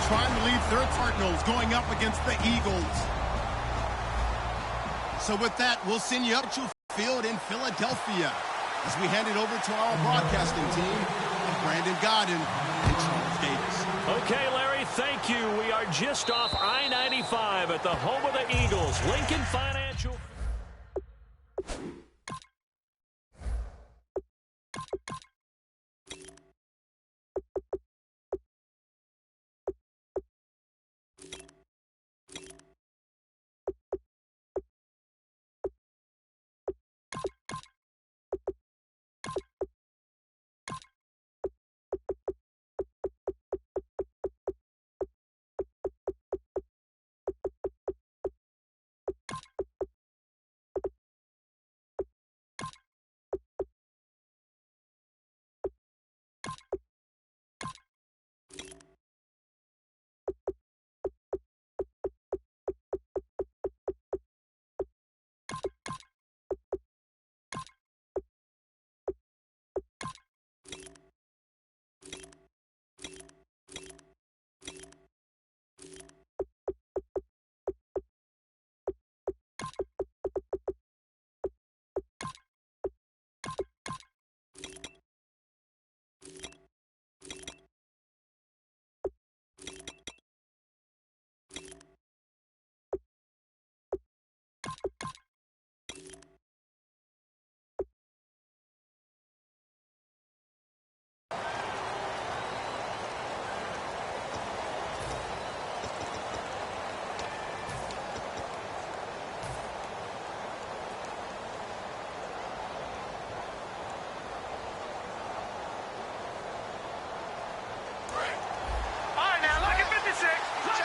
trying to leave their Cardinals going up against the Eagles. So with that, we'll send you up to field in Philadelphia as we hand it over to our broadcasting team of Brandon Godden and Charles Davis. Okay, Larry, thank you. We are just off I-95 at the home of the Eagles, Lincoln Financial.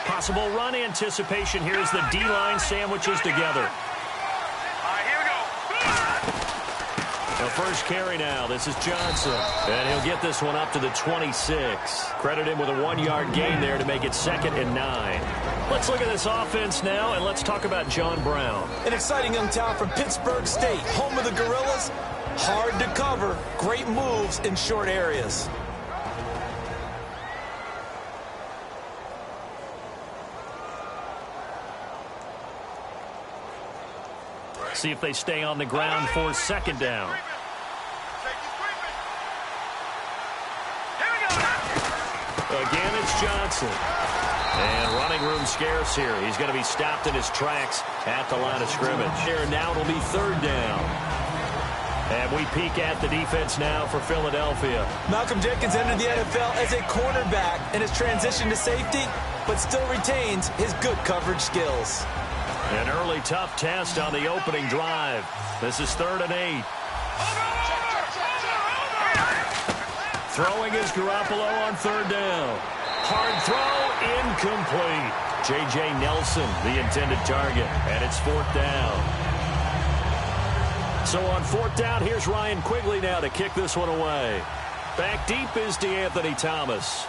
Possible run anticipation here as the D-line sandwiches together. Here we go. The first carry now. This is Johnson. And he'll get this one up to the 26. Credit him with a 1-yard gain there to make it 2nd and 9. Let's look at this offense now, and let's talk about John Brown. An exciting young talent from Pittsburgh State, home of the Gorillas. Hard to cover. Great moves in short areas. See if they stay on the ground for 2nd down. Again, it's Johnson. And running room scarce here. He's going to be stopped in his tracks at the line of scrimmage. Here now it'll be 3rd down. And we peek at the defense now for Philadelphia. Malcolm Jenkins entered the NFL as a cornerback and has transitioned to safety, but still retains his good coverage skills. An early tough test on the opening drive. This is 3rd and 8. Throwing is Garoppolo on 3rd down. Hard throw, incomplete. J.J. Nelson, the intended target, and it's 4th down. So on 4th down, here's Ryan Quigley now to kick this one away. Back deep is DeAnthony Thomas.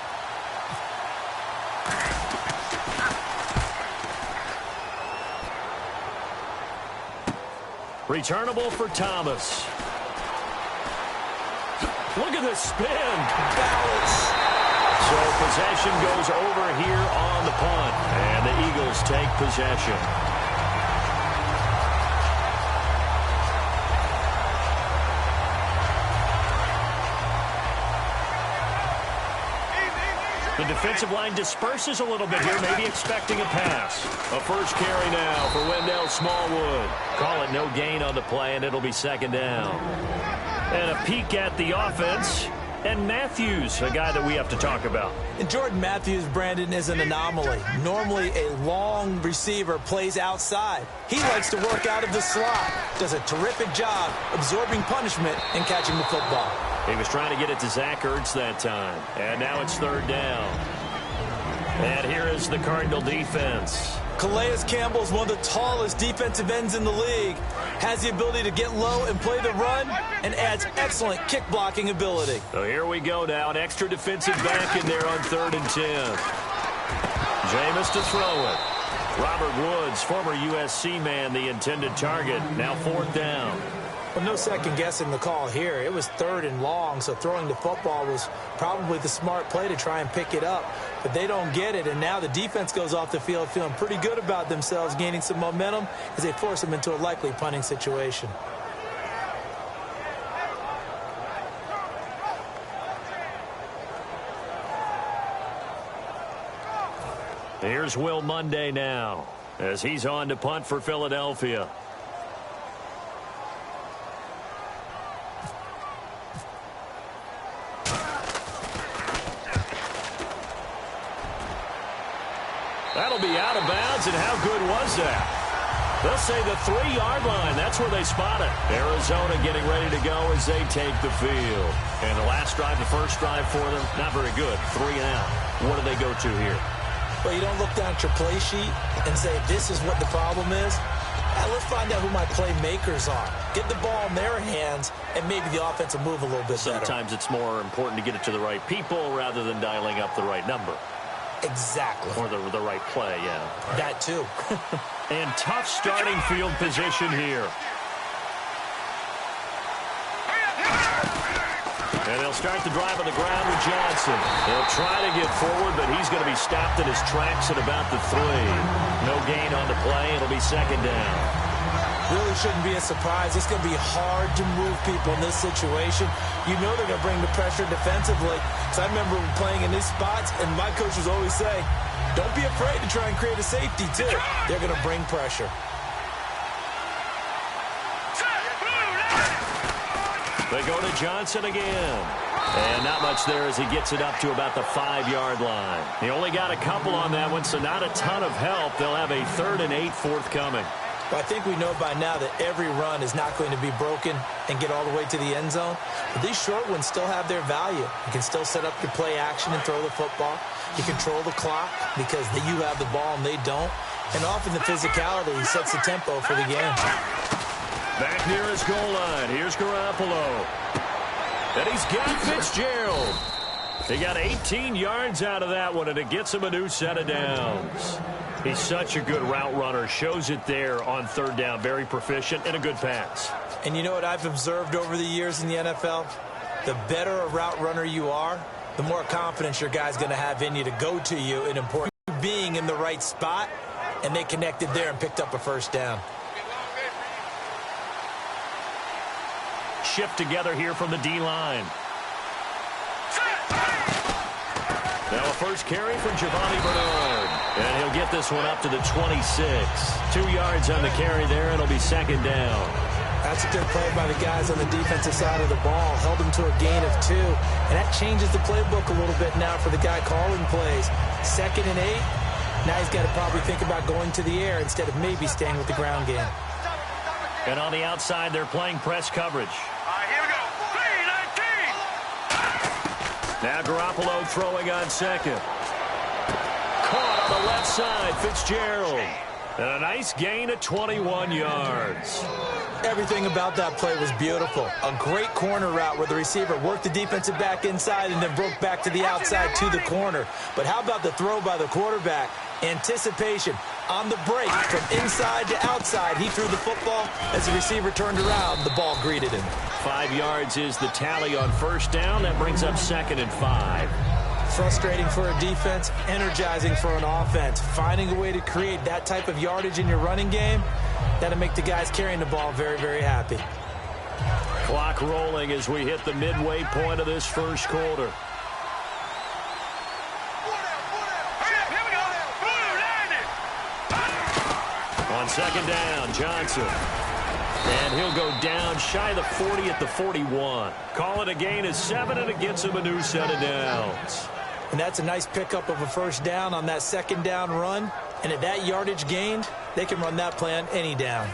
Returnable for Thomas. Look at this spin. Balance. So possession goes over here on the punt. And the Eagles take possession. The defensive line disperses a little bit here, maybe expecting a pass. A first carry now for Wendell Smallwood. Call it no gain on the play, and it'll be 2nd down. And a peek at the offense. And Matthews, a guy that we have to talk about. And Jordan Matthews, Brandon, is an anomaly. Normally, a long receiver plays outside. He likes to work out of the slot. Does a terrific job absorbing punishment and catching the football. He was trying to get it to Zach Ertz that time. And now it's 3rd down. And here is the Cardinal defense. Calais Campbell is one of the tallest defensive ends in the league. Has the ability to get low and play the run, and adds excellent kick blocking ability. So here we go now. An extra defensive back in there on 3rd and 10. Jameis to throw it. Robert Woods, former USC man, the intended target. Now 4th down. Well, no second guessing the call here. It was 3rd and long, so throwing the football was probably the smart play to try and pick it up. But they don't get it, and now the defense goes off the field feeling pretty good about themselves, gaining some momentum as they force them into a likely punting situation. Here's Will Monday now as he's on to punt for Philadelphia. That'll be out of bounds, and how good was that? They'll say the 3-yard line. That's where they spot it. Arizona getting ready to go as they take the field. And the last drive, the first drive for them, not very good. 3 and out. What do they go to here? Well, you don't look down at your play sheet and say, this is what the problem is. Let's find out who my playmakers are. Get the ball in their hands, and maybe the offense will move a little bit better. Sometimes it's more important to get it to the right people rather than dialing up the right number. Exactly. Or the right play, yeah. That too. And tough starting field position here. And they'll start the drive on the ground with Johnson. They'll try to get forward, but he's going to be stopped in his tracks at about the 3. No gain on the play. It'll be 2nd down. Really shouldn't be a surprise. It's going to be hard to move people in this situation. You know they're going to bring the pressure defensively. So I remember playing in these spots, and my coach was always saying, don't be afraid to try and create a safety, too. They're going to bring pressure. They go to Johnson again. And not much there as he gets it up to about the 5-yard line. He only got a couple on that one, so not a ton of help. They'll have a 3rd and 8 forthcoming. Well, I think we know by now that every run is not going to be broken and get all the way to the end zone. But these short ones still have their value. You can still set up your play action and throw the football. You control the clock because you have the ball and they don't. And often the physicality sets the tempo for the game. Back near his goal line. Here's Garoppolo. And he's got Fitzgerald. He got 18 yards out of that one, and it gets him a new set of downs. He's such a good route runner. Shows it there on 3rd down. Very proficient and a good pass. And you know what I've observed over the years in the NFL? The better a route runner you are, the more confidence your guy's going to have in you to go to you in important being in the right spot, and they connected there and picked up a 1st down. Shift together here from the D-line. Now a first carry from Giovanni Bernard. And he'll get this one up to the 26. 2 yards on the carry there, and it'll be 2nd down. That's a good play by the guys on the defensive side of the ball. Held him to a gain of 2. And that changes the playbook a little bit now for the guy calling plays. 2nd and 8. Now he's got to probably think about going to the air instead of maybe staying with the ground game. And on the outside, they're playing press coverage. Here we go. 3-19. Now Garoppolo throwing on 2nd. Caught on the left side, Fitzgerald. And a nice gain of 21 yards. Everything about that play was beautiful. A great corner route where the receiver worked the defensive back inside and then broke back to the outside to the corner. But how about the throw by the quarterback? Anticipation on the break from inside to outside. He threw the football. As the receiver turned around, the ball greeted him. 5 yards is the tally on 1st down. That brings up 2nd and 5. Frustrating for a defense, energizing for an offense. Finding a way to create that type of yardage in your running game, that'll make the guys carrying the ball very, very happy. Clock rolling as we hit the midway point of this first quarter. On 2nd down, Johnson. And he'll go down shy of the 40 at the 41. Call it a gain of 7, and it gets him a new set of downs. And that's a nice pickup of a 1st down on that 2nd down run. And at that yardage gained, they can run that play on any down.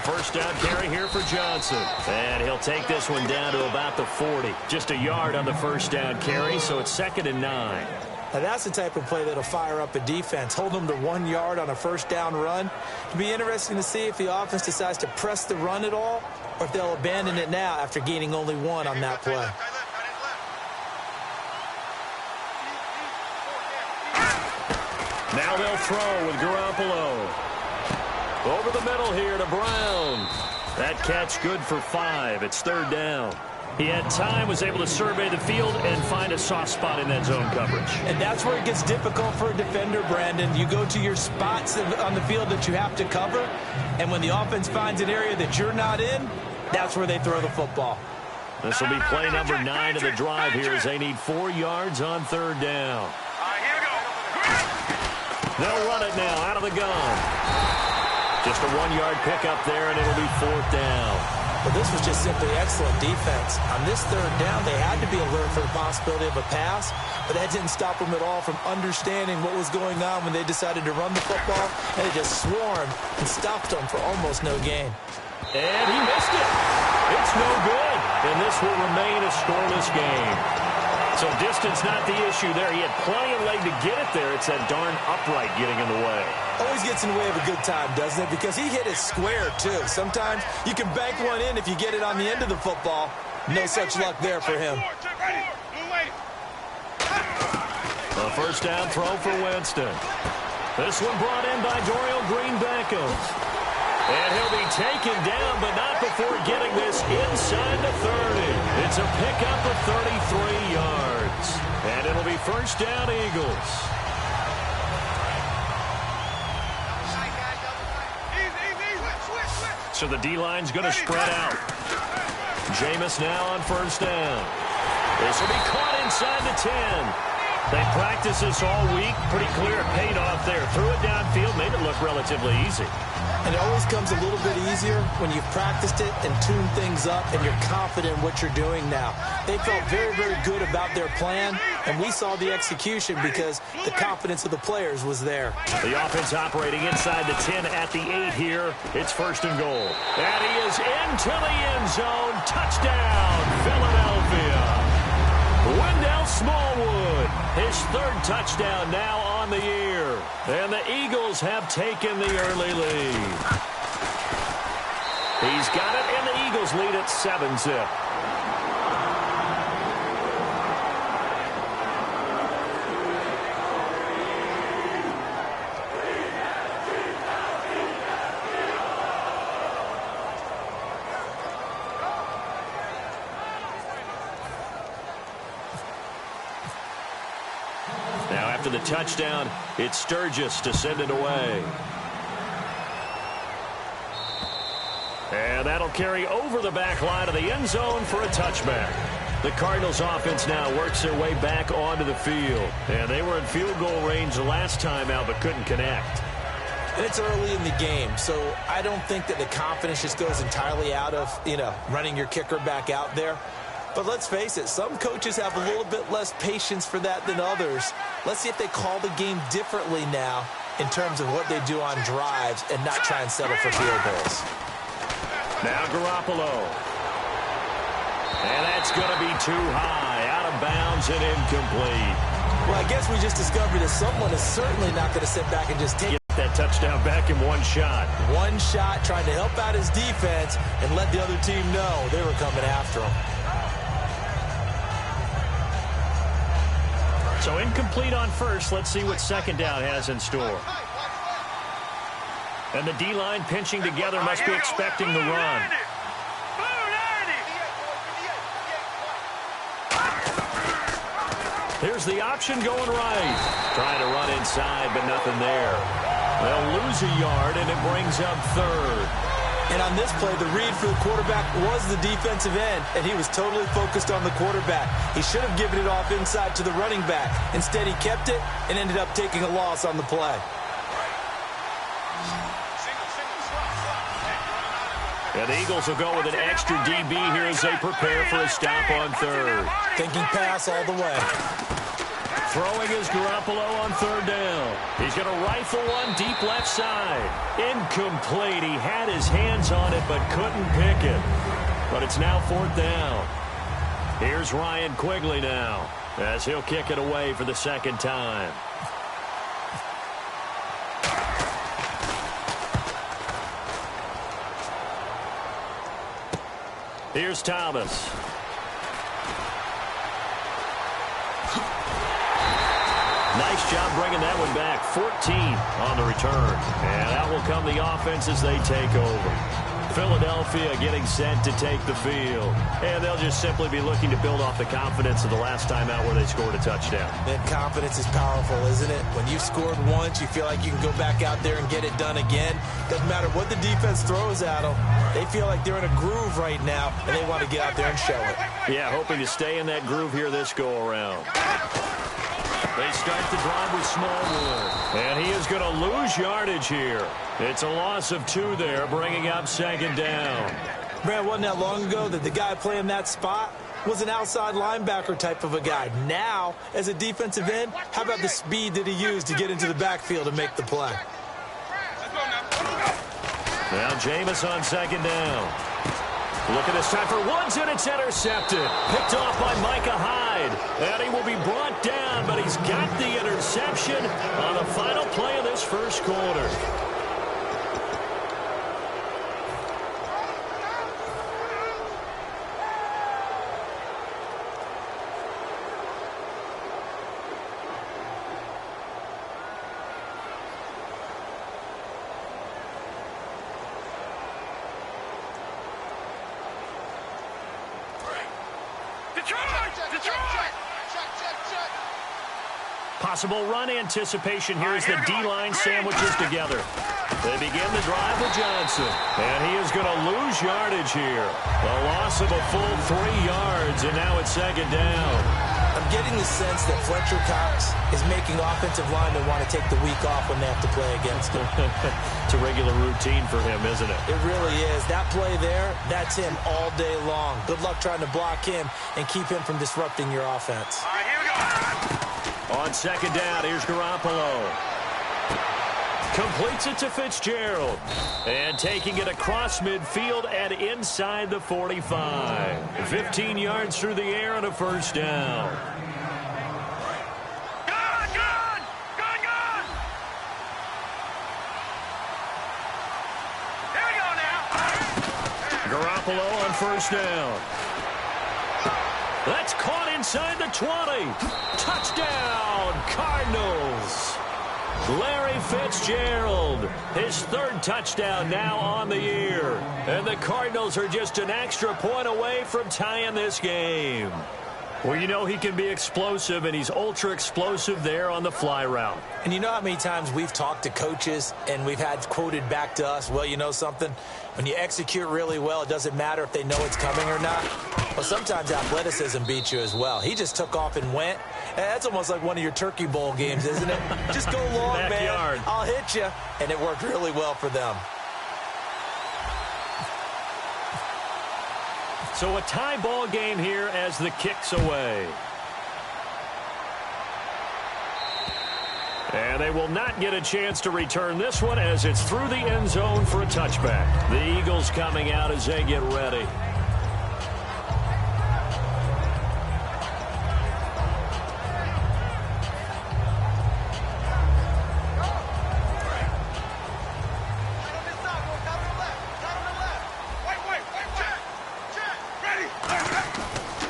First down carry here for Johnson. And he'll take this one down to about the 40. Just a yard on the 1st down carry, so it's 2nd and 9. Now, that's the type of play that'll fire up a defense. Hold them to 1 yard on a first down run. It'll be interesting to see if the offense decides to press the run at all or if they'll abandon it now after gaining only 1 on that play. Now they'll throw with Garoppolo. Over the middle here to Brown. That catch good for 5. It's 3rd down. He had time, was able to survey the field and find a soft spot in that zone coverage. And that's where it gets difficult for a defender, Brandon. You go to your spots on the field that you have to cover, and when the offense finds an area that you're not in, that's where they throw the football. This will be play number 9 of the drive here as they need 4 yards on 3rd down. Here we go. They'll run it now out of the gun. Just a 1-yard pickup there, and it'll be 4th down. Well, this was just simply excellent defense. On this 3rd down, they had to be alert for the possibility of a pass, but that didn't stop them at all from understanding what was going on when they decided to run the football, and they just swarmed and stopped them for almost no gain. And he missed it. It's no good, and this will remain a scoreless game. So distance not the issue there. He had plenty of leg to get it there. It's that darn upright getting in the way. Always gets in the way of a good time, doesn't it? Because he hit it square, too. Sometimes you can bank one in if you get it on the end of the football. No such luck there for him. A first down throw for Winston. This one brought in by Dorial Green-Beckham. And he'll be taken down, but not before getting this inside the 30. It's a pickup of 33 yards. And it'll be first down, Eagles. So the D-line's going to spread out. Jameis now on first down. This will be caught inside the 10. They practiced this all week. Pretty clear it paid off there. Threw it downfield, made it look relatively easy. And it always comes a little bit easier when you've practiced it and tuned things up and you're confident in what you're doing now. They felt very, very good about their plan, and we saw the execution because the confidence of the players was there. The offense operating inside the 10 at the 8 here. It's 1st and goal. And he is into the end zone. Touchdown, Philadelphia. Wendell Smallwood, his 3rd touchdown now on the year. And the Eagles have taken the early lead. He's got it, and the Eagles lead at 7-zip. Now after the touchdown, it's Sturgis to send it away. And that'll carry over the back line of the end zone for a touchback. The Cardinals offense now works their way back onto the field. And they were in field goal range the last time out but couldn't connect. And it's early in the game, so I don't think that the confidence just goes entirely out of, running your kicker back out there. But let's face it, some coaches have a little bit less patience for that than others. Let's see if they call the game differently now in terms of what they do on drives and not try and settle for field goals. Now Garoppolo. And that's going to be too high, out of bounds and incomplete. Well, I guess we just discovered that someone is certainly not going to sit back and just take that touchdown back in one shot. One shot, trying to help out his defense and let the other team know they were coming after him. So incomplete on first. Let's see what 2nd down has in store. And the D-line pinching together must be expecting the run. Here's the option going right. Trying to run inside, but nothing there. They'll lose a yard, and it brings up 3rd. And on this play, the read for the quarterback was the defensive end, and he was totally focused on the quarterback. He should have given it off inside to the running back. Instead, he kept it and ended up taking a loss on the play. And the Eagles will go with an extra DB here as they prepare for a stop on 3rd. Thinking pass all the way. Throwing is Garoppolo on 3rd down. He's going to rifle one deep left side. Incomplete. He had his hands on it but couldn't pick it. But it's now 4th down. Here's Ryan Quigley now. as he'll kick it away for the second time. Here's Thomas. Nice job bringing that one back. 14 on the return. And out will come the offense as they take over. Philadelphia getting set to take the field. And they'll just simply be looking to build off the confidence of the last time out where they scored a touchdown. And confidence is powerful, isn't it? When you've scored once, you feel like you can go back out there and get it done again. Doesn't matter what the defense throws at them. They feel like they're in a groove right now, and they want to get out there and show it. Yeah, hoping to stay in that groove here this go-around. They start the drive with Smallwood. And he is going to lose yardage here. It's a loss of 2 there, bringing up second down. Brad, wasn't that long ago that the guy playing that spot was an outside linebacker type of a guy. Now, as a defensive end, how about the speed that he used to get into the backfield and make the play? Now Jameis on second down. Look at this time for Woods, and it's intercepted. Picked off by Micah Hyde. And he will be brought down, but he's got the interception on the final play of this first quarter. Possible run anticipation here as the D-line sandwiches together. They begin the drive with Johnson. And he is going to lose yardage here. A loss of a full 3 yards, and now it's second down. I'm getting the sense that Fletcher Cox is making offensive linemen want to take the week off when they have to play against him. It's a regular routine for him, isn't it? It really is. That play there, that's him all day long. Good luck trying to block him and keep him from disrupting your offense. All right, here we go. On second down, here's Garoppolo. Completes it to Fitzgerald. And taking it across midfield and inside the 45. 15 yards through the air and a first down. Good! Here we go now. Garoppolo on first down. That's caught inside the 20. Touchdown, Cardinals. Larry Fitzgerald, his 3rd touchdown now on the year. And the Cardinals are just an extra point away from tying this game. Well, you know he can be explosive, and he's ultra-explosive there on the fly route. And you know how many times we've talked to coaches and we've had quoted back to us, well, you know something? When you execute really well, it doesn't matter if they know it's coming or not. Well, sometimes athleticism beats you as well. He just took off and went. And that's almost like one of your Turkey Bowl games, isn't it? Just go long, Backyard. man. I'll hit you. And it worked really well for them. So a tie ball game here as the kick's away. And they will not get a chance to return this one as it's through the end zone for a touchback. The Eagles coming out as they get ready.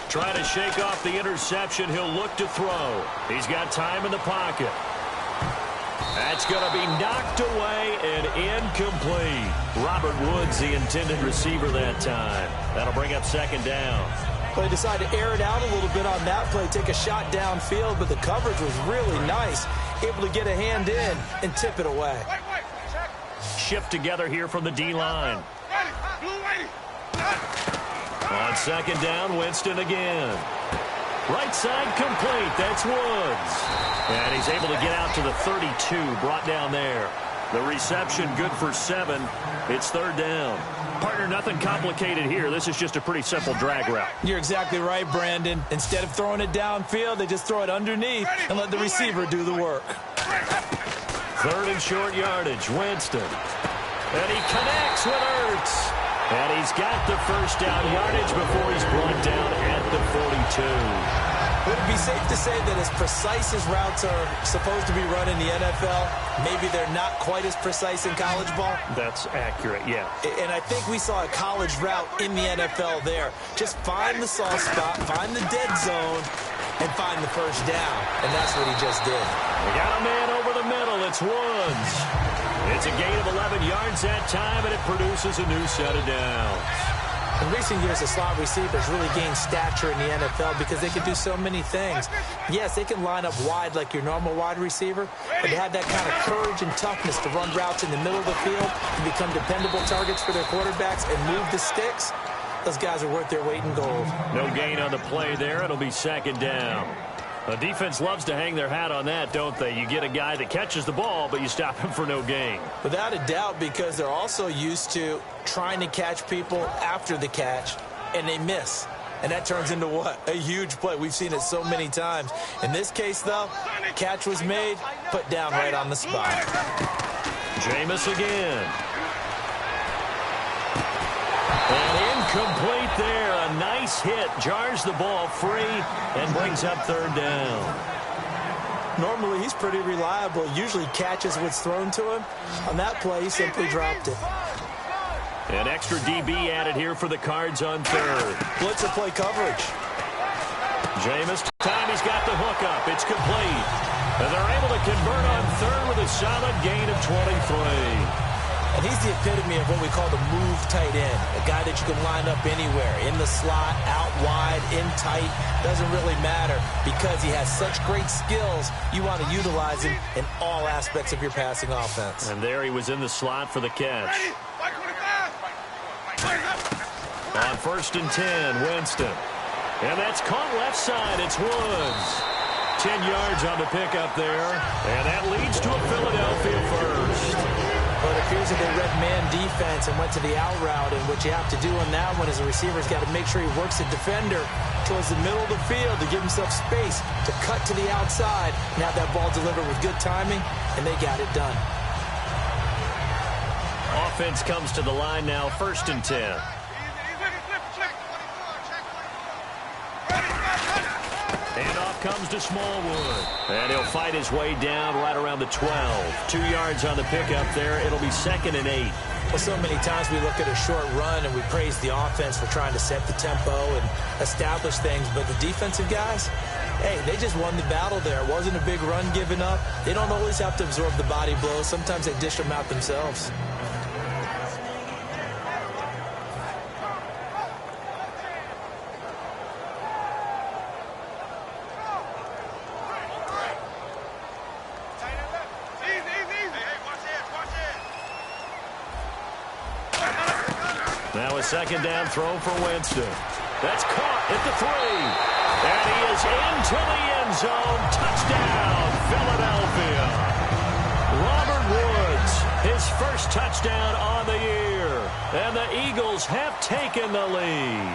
Trying to shake off the interception. He'll look to throw. He's got time in the pocket. That's going to be knocked away and incomplete. Robert Woods, the intended receiver that time. That'll bring up second down. Well, they decided to air it out a little bit on that play, take a shot downfield, but the coverage was really nice. Able to get a hand in and tip it away. Shift together here from the D-line. On second down, Winston again. Right side complete. That's Woods. And he's able to get out to the 32, brought down there. The reception good for 7. It's third down. Partner, nothing complicated here. This is just a pretty simple drag route. You're exactly right, Brandon. Instead of throwing it downfield, they just throw it underneath and let the receiver do the work. 3rd and short yardage, Winston. And he connects with Ertz. And he's got the first down yardage before he's brought down at the 42. Would it be safe to say that as precise as routes are supposed to be run in the NFL, maybe they're not quite as precise in college ball? That's accurate, yeah. And I think we saw a college route in the NFL there. Just find the soft spot, find the dead zone, and find the first down. And that's what he just did. We got a man over the middle. It's Woods. It's a gain of 11 yards that time, and it produces a new set of downs. In recent years, the slot receivers really gained stature in the NFL because they can do so many things. Yes, they can line up wide like your normal wide receiver, but to have that kind of courage and toughness to run routes in the middle of the field and become dependable targets for their quarterbacks and move the sticks, those guys are worth their weight in gold. No gain on the play there. It'll be second down. The defense loves to hang their hat on that, don't they? You get a guy that catches the ball, but you stop him for no gain. Without a doubt, because they're also used to trying to catch people after the catch, and they miss. And that turns into what? A huge play. We've seen it so many times. In this case, though, catch was made, put down right on the spot. Jameis again. And incomplete there. A nice hit. Jars the ball free and brings up third down. Normally, he's pretty reliable. Usually catches what's thrown to him. On that play, he simply dropped it. An extra DB added here for the Cards on third. Blitzer play coverage. Jameis, time he's got the hook up. It's complete. And they're able to convert on third with a solid gain of 23. And he's the epitome of what we call the move tight end, a guy that you can line up anywhere, in the slot, out wide, in tight, doesn't really matter because he has such great skills. You want to utilize him in all aspects of your passing offense. And there he was in the slot for the catch. On 1st and 10, Winston. And that's caught left side. It's Woods. 10 yards on the pickup there. And that leads to a Philadelphia first. Well, it appears that they read man defense and went to the out route, and what you have to do on that one is the receiver's got to make sure he works the defender towards the middle of the field to give himself space to cut to the outside and have that ball delivered with good timing, and they got it done. Offense comes to the line now, 1st and 10. And off comes to Smallwood. And he'll fight his way down right around the 12. 2 yards on the pickup there. It'll be 2nd and 8. Well, so many times we look at a short run and we praise the offense for trying to set the tempo and establish things. But the defensive guys, hey, they just won the battle there. It wasn't a big run given up. They don't always have to absorb the body blows. Sometimes they dish them out themselves. Now a 2nd down throw for Winston. That's caught at the 3. And he is into the end zone. Touchdown, Philadelphia. Robert Woods, his first touchdown on the year. And the Eagles have taken the lead.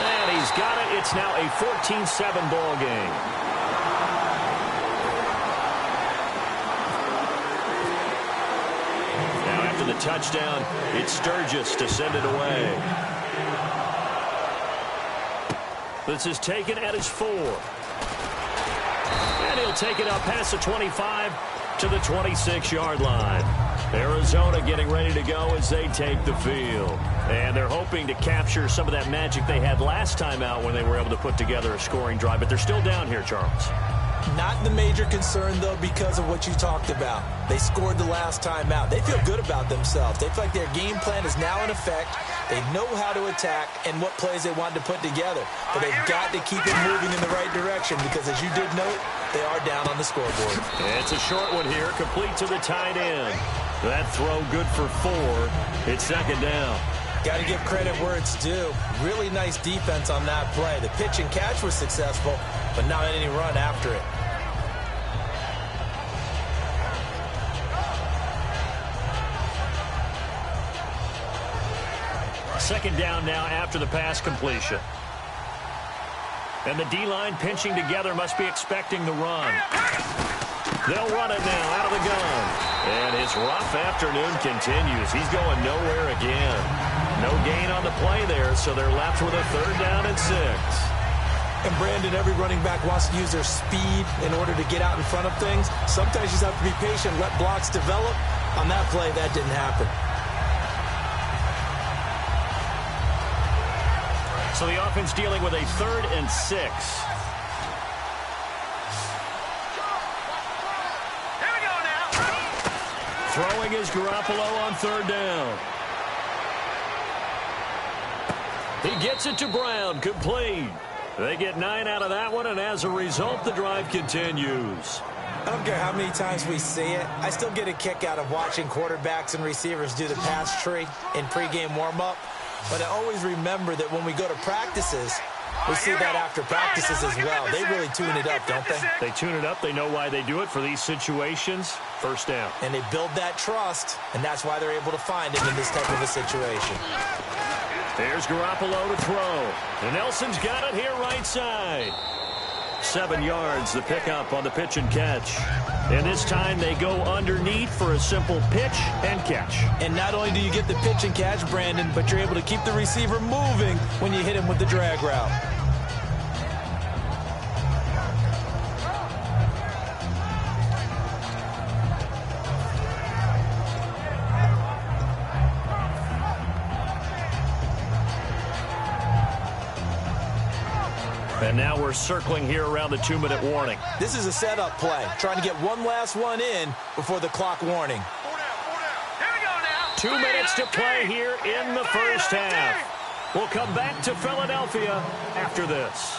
And he's got it. It's now a 14-7 ball game. The touchdown, it's Sturgis to send it away. This is taken at his 4. And he'll take it up past the 25 to the 26-yard line. Arizona getting ready to go as they take the field. And they're hoping to capture some of that magic they had last time out when they were able to put together a scoring drive. But they're still down here, Charles. Not the major concern, though, because of what you talked about. They scored the last time out. They feel good about themselves. They feel like their game plan is now in effect. They know how to attack and what plays they want to put together. But they've got to keep it moving in the right direction because, as you did note, they are down on the scoreboard. It's a short one here, complete to the tight end. That throw good for 4. It's 2nd down. Got to give credit where it's due. Really nice defense on that play. The pitch and catch was successful, but not any run after it. Second down now after the pass completion. And the D-line pinching together, must be expecting the run. They'll run it now out of the gun. And his rough afternoon continues. He's going nowhere again. No gain on the play there, so they're left with a 3rd down and 6. And, Brandon, every running back wants to use their speed in order to get out in front of things. Sometimes you just have to be patient, let blocks develop. On that play, that didn't happen. So the offense dealing with a 3rd and 6. Here we go now. Throwing is Garoppolo on 3rd down. He gets it to Brown, complete. They get 9 out of that one, and as a result, the drive continues. I don't care how many times we see it. I still get a kick out of watching quarterbacks and receivers do the pass tree in pregame warm-up. But I always remember that when we go to practices, we see that after practices as well. They really tune it up, don't they? They tune it up. They know why they do it for these situations. 1st down. And they build that trust, and that's why they're able to find him in this type of a situation. There's Garoppolo to throw. And Nelson's got it here right side. 7 yards, the pickup on the pitch and catch. And this time they go underneath for a simple pitch and catch. And not only do you get the pitch and catch, Brandon, but you're able to keep the receiver moving when you hit him with the drag route. And now we're circling here around the 2-minute warning. This is a setup play, trying to get one last one in before the clock warning. 2 minutes to play here in the first half. We'll come back to Philadelphia after this.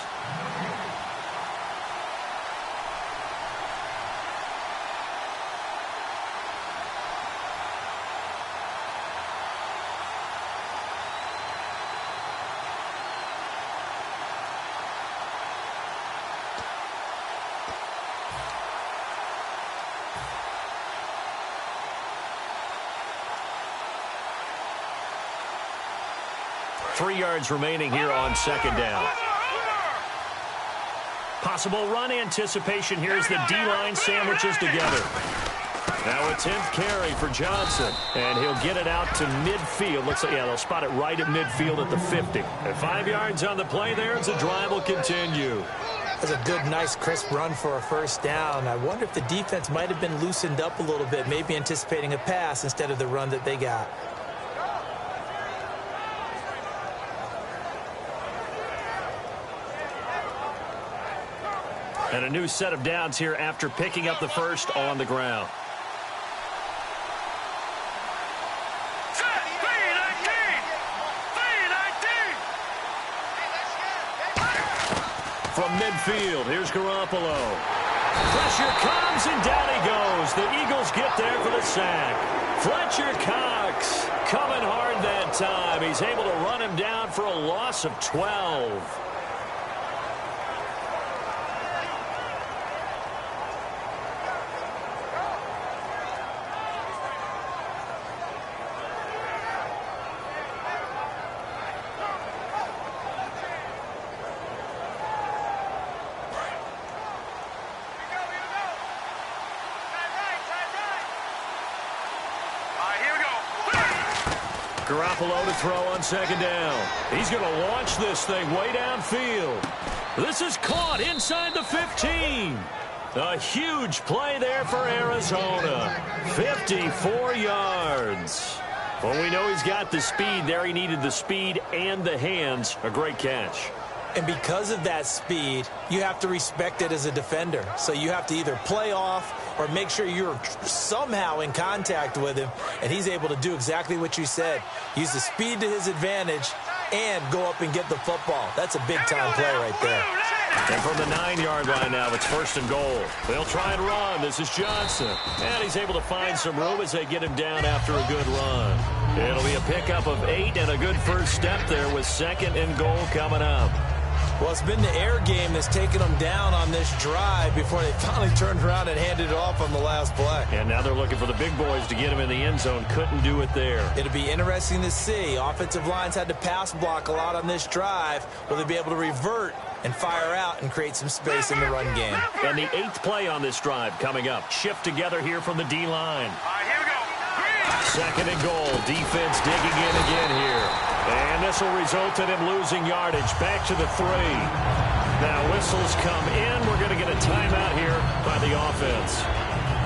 Three yards remaining here on 2nd down. Possible run anticipation here as the D-line sandwiches together. Now a 10th carry for Johnson, and he'll get it out to midfield. Looks like, yeah, they'll spot it right at midfield at the 50. And 5 yards on the play there as the drive will continue. That's a good, nice, crisp run for a 1st down. I wonder if the defense might have been loosened up a little bit, maybe anticipating a pass instead of the run that they got. And a new set of downs here after picking up the first on the ground. From midfield, here's Garoppolo. Pressure comes, and down he goes. The Eagles get there for the sack. Fletcher Cox coming hard that time. He's able to run him down for a loss of 12. Garoppolo to throw on 2nd down. He's going to launch this thing way downfield. This is caught inside the 15. A huge play there for Arizona. 54 yards. Well, we know he's got the speed there. He needed the speed and the hands. A great catch. And because of that speed, you have to respect it as a defender. So you have to either play off or make sure you're somehow in contact with him. And he's able to do exactly what you said. Use the speed to his advantage and go up and get the football. That's a big-time play right there. And from the 9-yard line now, it's 1st and goal. They'll try and run. This is Johnson. And he's able to find some room as they get him down after a good run. It'll be a pickup of 8 and a good first step there with 2nd and goal coming up. Well, it's been the air game that's taken them down on this drive before they finally turned around and handed it off on the last play. And now they're looking for the big boys to get him in the end zone. Couldn't do it there. It'll be interesting to see. Offensive lines had to pass block a lot on this drive. Will they be able to revert and fire out and create some space in the run game? And the 8th play on this drive coming up. Shift together here from the D-line. Here we go. 2nd and goal. Defense digging in again here. And this will result in him losing yardage. Back to the 3. Now whistles come in. We're going to get a timeout here by the offense.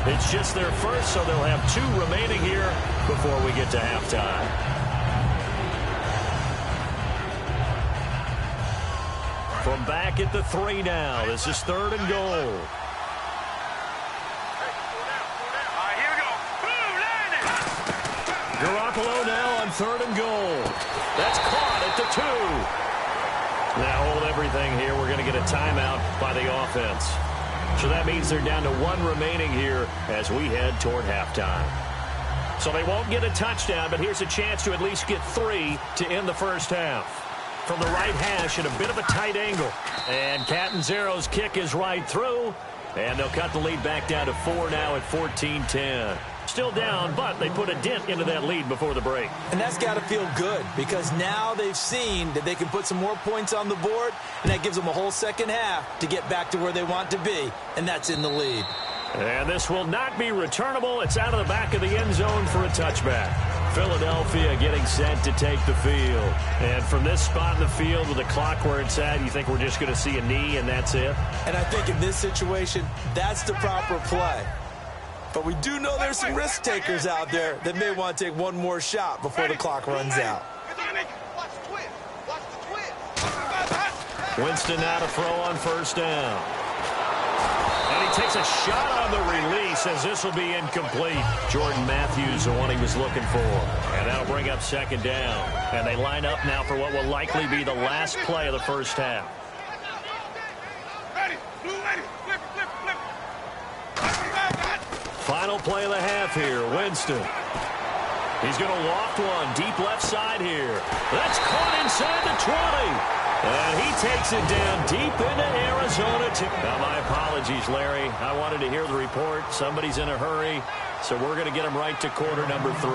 It's just their first, so they'll have 2 remaining here before we get to halftime. From back at the 3 now. This is 3rd and goal. Garoppolo now on 3rd and goal. That's caught at the 2. Now hold everything here. We're going to get a timeout by the offense. So that means they're down to 1 remaining here as we head toward halftime. So they won't get a touchdown, but here's a chance to at least get 3 to end the first half. From the right hash at a bit of a tight angle. And Catanzaro's kick is right through. And they'll cut the lead back down to 4 now at 14-10. Still down, but they put a dent into that lead before the break. And that's got to feel good because now they've seen that they can put some more points on the board, and that gives them a whole second half to get back to where they want to be, and that's in the lead. And this will not be returnable. It's out of the back of the end zone for a touchback. Philadelphia getting set to take the field. And from this spot in the field with the clock where it's at, you think we're just going to see a knee and that's it? And I think in this situation, that's the proper play. But we do know there's some risk takers out there that may want to take one more shot before the clock runs out. Winston now to throw on 1st down. And he takes a shot on the release as this will be incomplete. Jordan Matthews, the one he was looking for. And that'll bring up 2nd down. And they line up now for what will likely be the last play of the first half. Final play of the half here, Winston. He's going to loft one deep left side here. That's caught inside the 20. And he takes it down deep into Arizona. Now, my apologies, Larry. I wanted to hear the report. Somebody's in a hurry, so we're going to get him right to quarter number 3.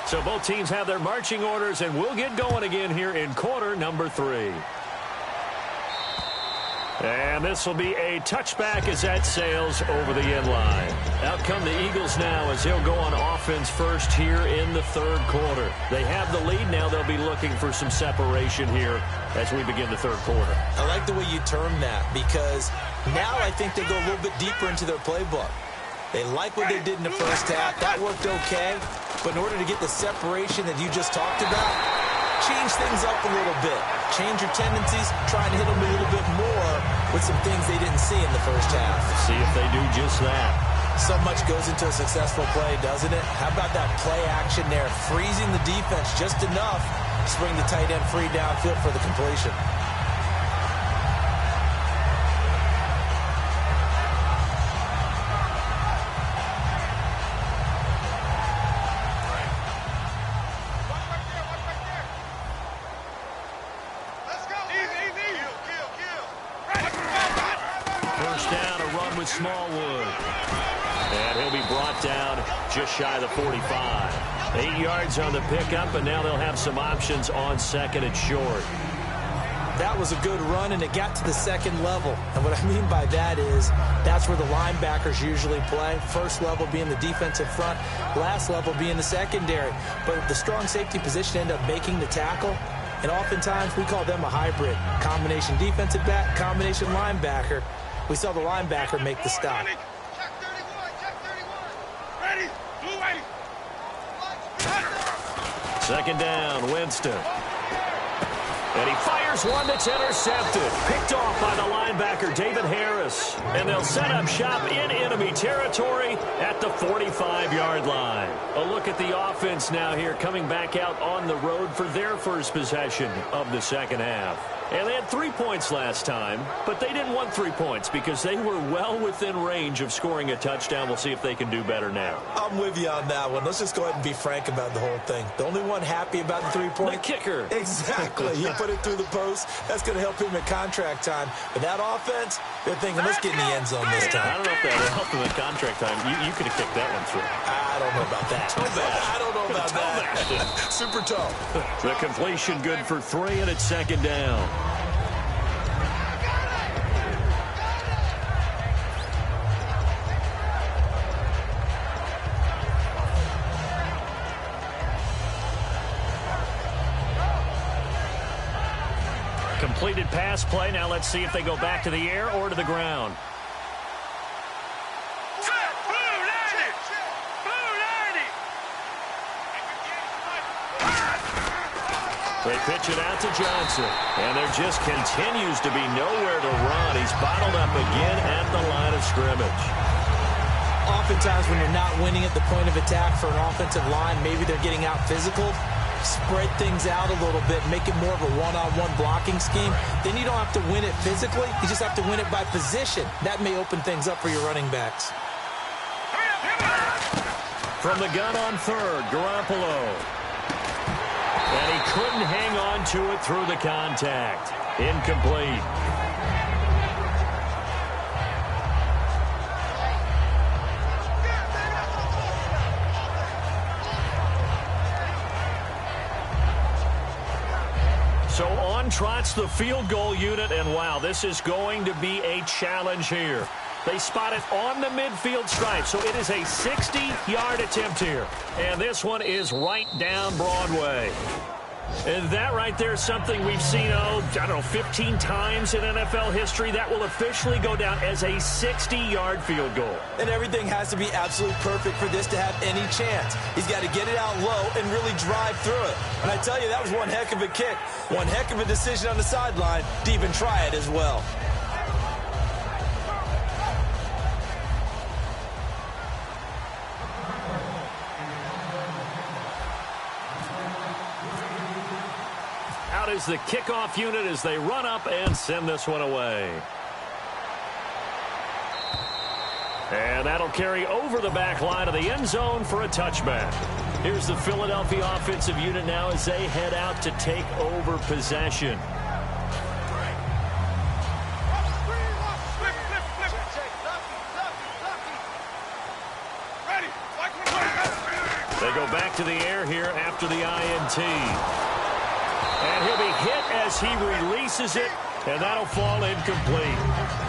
So both teams have their marching orders, and we'll get going again here in quarter number 3. And this will be a touchback as that sails over the end line. Out come the Eagles now as they'll go on offense first here in the 3rd quarter. They have the lead now. They'll be looking for some separation here as we begin the 3rd quarter. I like the way you term that because now I think they go a little bit deeper into their playbook. They like what they did in the first half. That worked okay. But in order to get the separation that you just talked about, change things up a little bit. Change your tendencies, try and hit them a little bit more with some things they didn't see in the first half. See if they do just that. So much goes into a successful play, doesn't it? How about that play action there? Freezing the defense just enough to bring the tight end free downfield for the completion. Smallwood. And he'll be brought down just shy of the 45. 8 yards on the pickup, and now they'll have some options on 2nd and short. That was a good run, and it got to the 2nd level. And what I mean by that is that's where the linebackers usually play. First level being the defensive front, last level being the secondary. But the strong safety position ended up making the tackle. And oftentimes we call them a hybrid. Combination defensive back, combination linebacker. We saw the linebacker make the stop. Check 31, check 31. Ready, blue ready. 2nd down, Winston. And he fires one that's intercepted. Picked off by the linebacker, David Harris. And they'll set up shop in enemy territory at the 45-yard line. A look at the offense now here, coming back out on the road for their first possession of the 2nd half. And they had 3 points last time, but they didn't want 3 points because they were well within range of scoring a touchdown. We'll see if they can do better now. I'm with you on that one. Let's just go ahead and be frank about the whole thing. The only one happy about the 3-point. The kicker. Exactly. He put it through the post. That's going to help him at contract time. But that offense, they're thinking, let's get in the end zone this time. I don't know if that will help him at contract time. You could have kicked that one through. I don't know about that. I don't know about that. Super tough. The completion good for 3, and it's 2nd down. completed pass play. Now let's see if they go back to the air or to the ground. They pitch it out to Johnson, and there just continues to be nowhere to run. He's bottled up again at the line of scrimmage. Oftentimes when you're not winning at the point of attack for an offensive line, maybe they're getting out physical, spread things out a little bit, make it more of a one-on-one blocking scheme. Then you don't have to win it physically. You just have to win it by position. That may open things up for your running backs. From the gun on third, Garoppolo. And he couldn't hang on to it through the contact. Incomplete. So on trots the field goal unit, and wow, this is going to be a challenge here. They spot it on the midfield stripe, so it is a 60-yard attempt here. And this one is right down Broadway. And that right there is something we've seen, I don't know, 15 times in NFL history. That will officially go down as a 60-yard field goal. And everything has to be absolutely perfect for this to have any chance. He's got to get it out low and really drive through it. And I tell you, that was one heck of a kick. One heck of a decision on the sideline to even try it as well. Is the kickoff unit as they run up and send this one away. And that'll carry over the back line of the end zone for a touchback. Here's the Philadelphia offensive unit now as they head out to take over possession. They go back to the air here after the INT. And he'll be hit as he releases it, and that'll fall incomplete.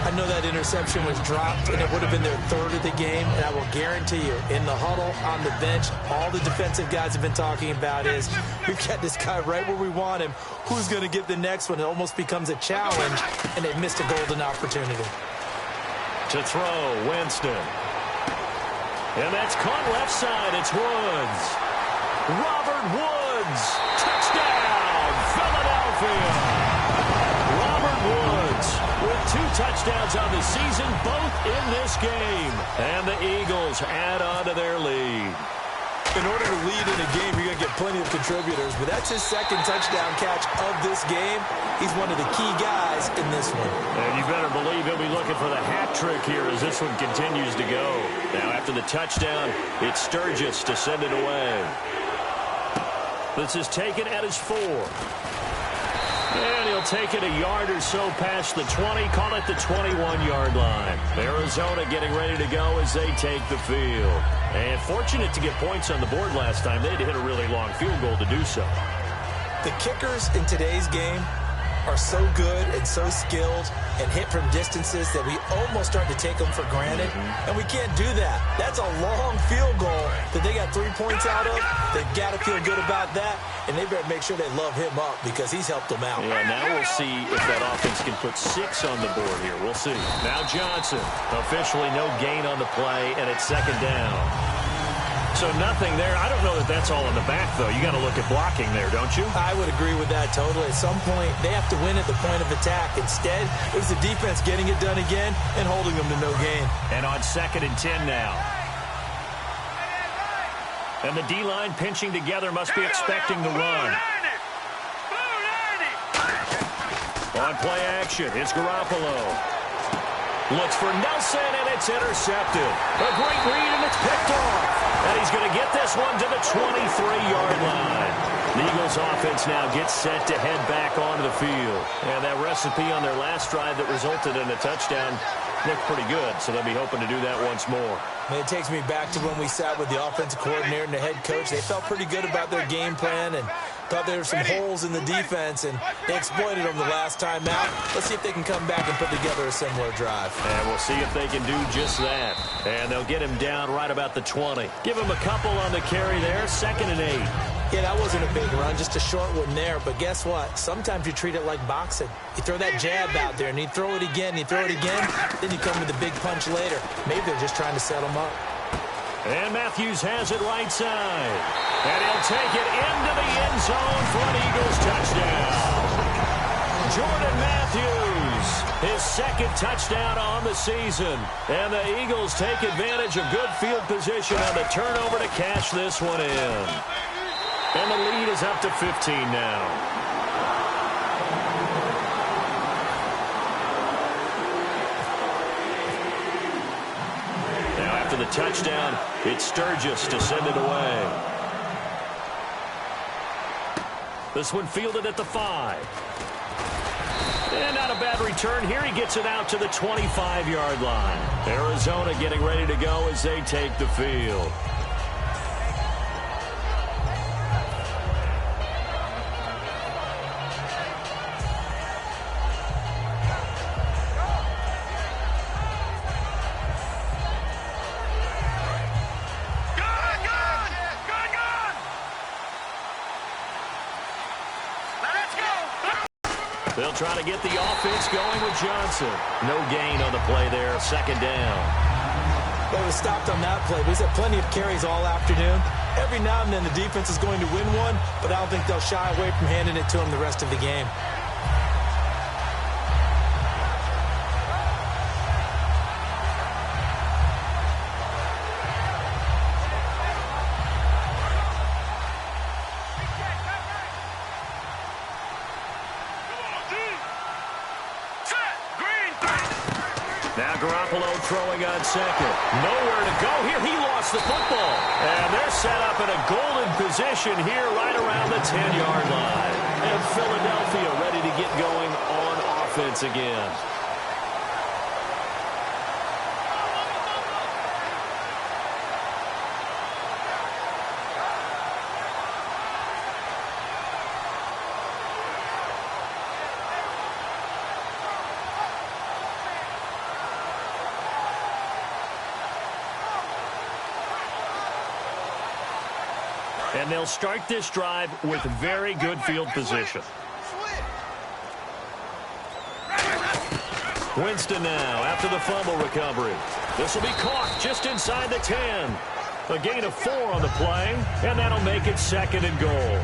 I know that interception was dropped, and it would have been their third of the game, and I will guarantee you, in the huddle, on the bench, all the defensive guys have been talking about is, we've got this guy right where we want him. Who's going to get the next one? It almost becomes a challenge, and they've missed a golden opportunity. To throw, Winston. And that's caught left side. It's Woods. Robert Woods. Touchdown. Philadelphia. Robert Woods with 2 touchdowns on the season, both in this game. And the Eagles add on to their lead. In order to lead in a game, you're going to get plenty of contributors, but that's his second touchdown catch of this game. He's one of the key guys in this one. And you better believe he'll be looking for the hat trick here as this one continues to go. Now, after the touchdown, it's Sturgis to send it away. This is taken at his 4. And he'll take it a yard or so past the 20, call it the 21-yard line. Arizona getting ready to go as they take the field. And fortunate to get points on the board last time. They had to hit a really long field goal to do so. The kickers in today's game are so good and so skilled and hit from distances that we almost start to take them for granted. And we can't do that. That's a long field goal that they got 3 points out of. They've got to feel good about that, and they better make sure they love him up because he's helped them out. Yeah, now we'll see if that offense can put 6 on the board here. We'll see. Now Johnson, officially no gain on the play, and it's second down. So nothing there. I don't know that that's all in the back, though. You got to look at blocking there, don't you? I would agree with that totally. At some point, they have to win at the point of attack. Instead, it was the defense getting it done again and holding them to no gain. And on 2nd and 10 now. And the D-line pinching together must be expecting the run. On play action, it's Garoppolo. Looks for Nelson, and it's intercepted. A great read, and it's picked off. And he's going to get this one to the 23-yard line. The Eagles offense now gets set to head back onto the field. And that recipe on their last drive that resulted in a touchdown looked pretty good, so they'll be hoping to do that once more. And it takes me back to when we sat with the offensive coordinator and the head coach. They felt pretty good about their game plan, and Thought there were some holes in the defense, and they exploited them the last time out. Let's see if they can come back and put together a similar drive. And we'll see if they can do just that. And they'll get him down right about the 20. Give him a couple on the carry there, 2nd and 8. Yeah, that wasn't a big run, just a short one there. But guess what? Sometimes you treat it like boxing. You throw that jab out there, and you throw it again, and you throw it again, then you come with a big punch later. Maybe they're just trying to set them up. And Matthews has it right side. And he'll take it into the end zone for an Eagles touchdown. Jordan Matthews, his 2nd touchdown on the season. And the Eagles take advantage of good field position on the turnover to cash this one in. And the lead is up to 15 now. Now after the touchdown, it's Sturgis to send it away. This one fielded at the 5. And not a bad return here. He gets it out to the 25-yard line. Arizona getting ready to go as they take the field. They'll try to get the offense going with Johnson. No gain on the play there, 2nd down. Well, it was stopped on that play, but he's had plenty of carries all afternoon. Every now and then the defense is going to win one, but I don't think they'll shy away from handing it to him the rest of the game. Throwing on 2nd. Nowhere to go here. He lost the football. And they're set up in a golden position here right around the 10-yard line. And Philadelphia ready to get going on offense again. And they'll start this drive with very good field position. Winston now after the fumble recovery. This will be caught just inside the 10. A gain of 4 on the play, and that'll make it 2nd and goal.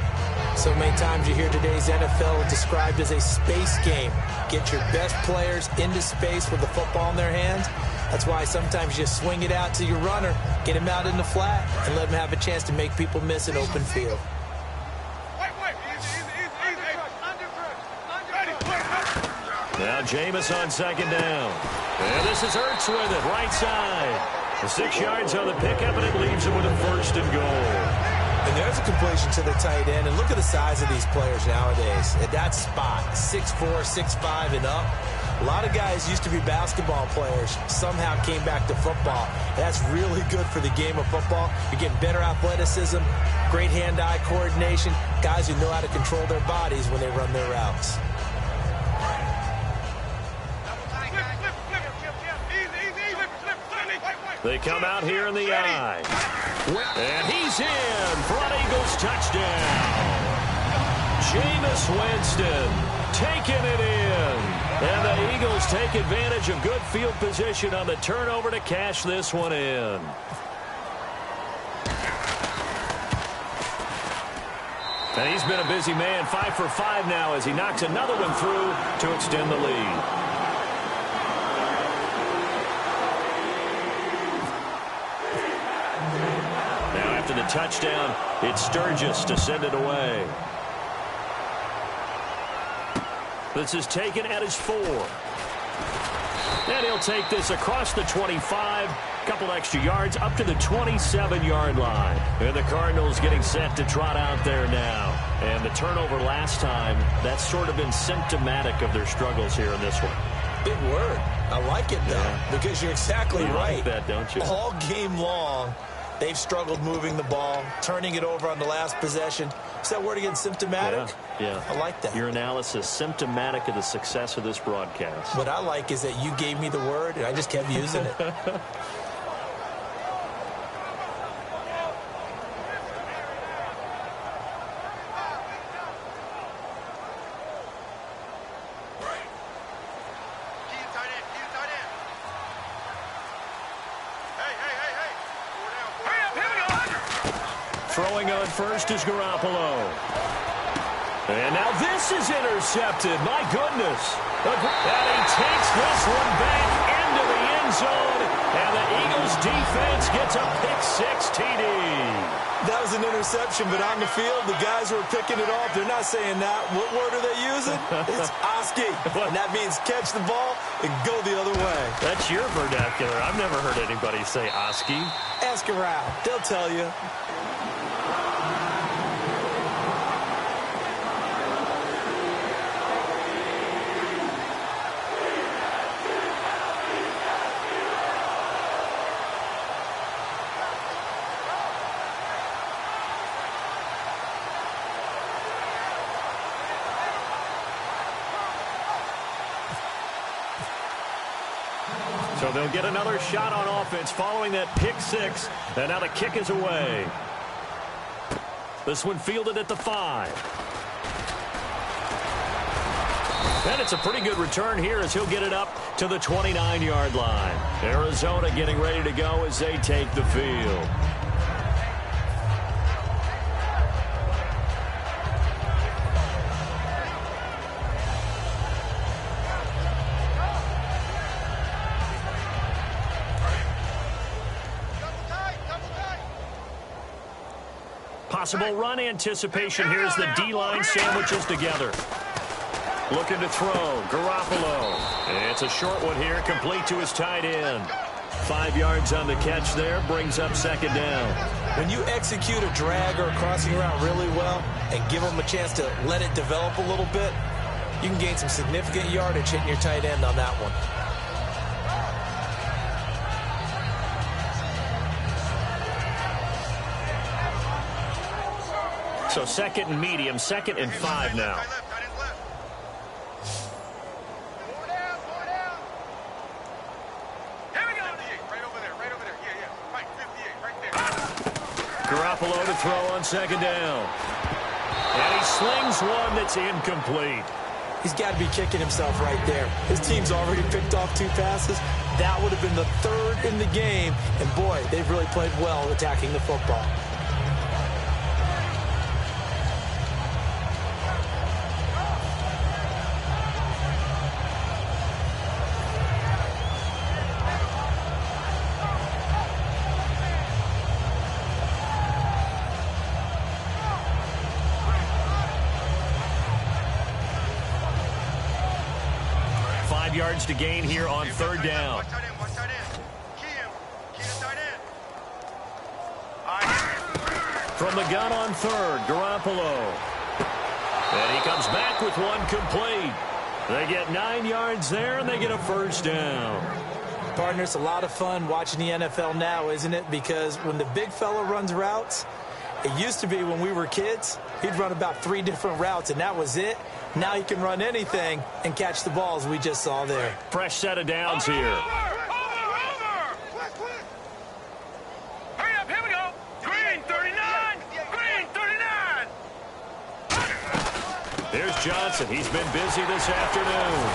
So many times you hear today's NFL described as a space game. Get your best players into space with the football in their hands. That's why sometimes you swing it out to your runner, get him out in the flat, and let him have a chance to make people miss an open field. Now Jameis on 2nd down. And this is Ertz with it, right side. 6 yards on the pickup, and it leaves him with a 1st and goal. And there's a completion to the tight end. And look at the size of these players nowadays. At that spot, 6'4", 6'5", and up. A lot of guys used to be basketball players, somehow came back to football. That's really good for the game of football. You're getting better athleticism, great hand-eye coordination, guys who know how to control their bodies when they run their routes. They come out here in the eye. And he's in for an Eagles touchdown. Jameis Winston taking it in. And the Eagles take advantage of good field position on the turnover to cash this one in. And he's been a busy man, 5 for 5 now as he knocks another one through to extend the lead. After the touchdown, it's Sturgis to send it away. This is taken at his 4. And he'll take this across the 25, couple extra yards up to the 27-yard line. And the Cardinals getting set to trot out there now. And the turnover last time, that's sort of been symptomatic of their struggles here in this one. Big word. I like it, though, because you're exactly right. Like that, don't you? All game long, They've struggled moving the ball, turning it over on the last possession. Is that word again, symptomatic? Yeah. I like that. Your analysis, symptomatic of the success of this broadcast. What I like is that you gave me the word, and I just kept using it. Throwing on first is Garoppolo. And now this is intercepted. My goodness. And he takes this one back into the end zone. And the Eagles defense gets a pick-6 TD. That was an interception, but on the field, the guys who are picking it off, they're not saying that. What word are they using? It's Oski. And that means catch the ball and go the other way. That's your vernacular. I've never heard anybody say Oski. Ask around. They'll tell you. So they'll get another shot on offense following that pick-6. And now the kick is away. This one fielded at the 5. And it's a pretty good return here as he'll get it up to the 29-yard line. Arizona getting ready to go as they take the field. Possible run anticipation. Here's the D-line sandwiches together. Looking to throw. Garoppolo. It's a short one here, complete to his tight end. 5 yards on the catch there, brings up second down. When you execute a drag or a crossing route really well and give them a chance to let it develop a little bit, you can gain some significant yardage hitting your tight end on that one. So second and medium, 2nd and 5 now. Garoppolo to throw on second down. And he slings one that's incomplete. He's got to be kicking himself right there. His team's already picked off 2 passes. That would have been the 3rd in the game. And, boy, they've really played well attacking the football. Yards to gain here on 3rd down. From the gun on 3rd, Garoppolo. And he comes back with one complete. They get 9 yards there, and they get a first down. Partner, it's a lot of fun watching the NFL now, isn't it? Because when the big fella runs routes, it used to be when we were kids, he'd run about 3 different routes, and that was it. Now he can run anything and catch the balls we just saw there. Fresh set of downs here. Over! Hurry up, here we go. Green 39! Green 39! Here's Johnson. He's been busy this afternoon.